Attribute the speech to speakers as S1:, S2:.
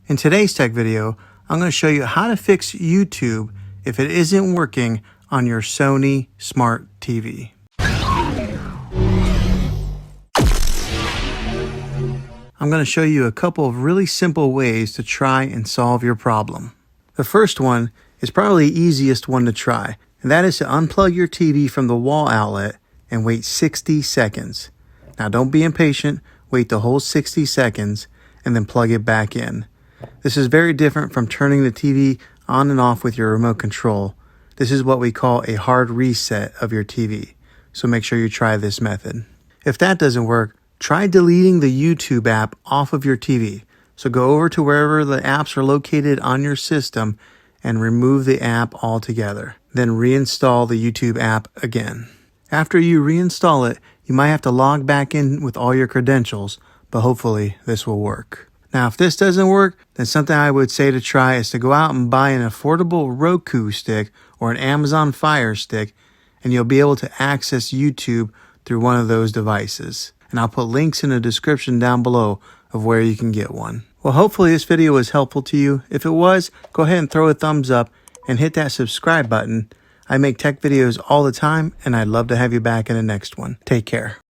S1: In today's tech video, I'm going to show you how to fix YouTube if it isn't working on your Sony Smart TV. I'm going to show you a couple of really simple ways to try and solve your problem. The first one is probably the easiest one to try, and that is to unplug your TV from the wall outlet and wait 60 seconds. Now don't be impatient, wait the whole 60 seconds and then plug it back in. This is very different from turning the TV on and off with your remote control. This is what we call a hard reset of your TV, so make sure you try this method. If that doesn't work, try deleting the YouTube app off of your TV. So go over to wherever the apps are located on your system and remove the app altogether. Then reinstall the YouTube app again. After you reinstall it, you might have to log back in with all your credentials, but hopefully this will work. Now, if this doesn't work, then something I would say to try is to go out and buy an affordable Roku stick or an Amazon Fire Stick, and you'll be able to access YouTube through one of those devices. And I'll put links in the description down below of where you can get one. Well, hopefully this video was helpful to you. If it was, go ahead and throw a thumbs up and hit that subscribe button. I make tech videos all the time, and I'd love to have you back in the next one. Take care.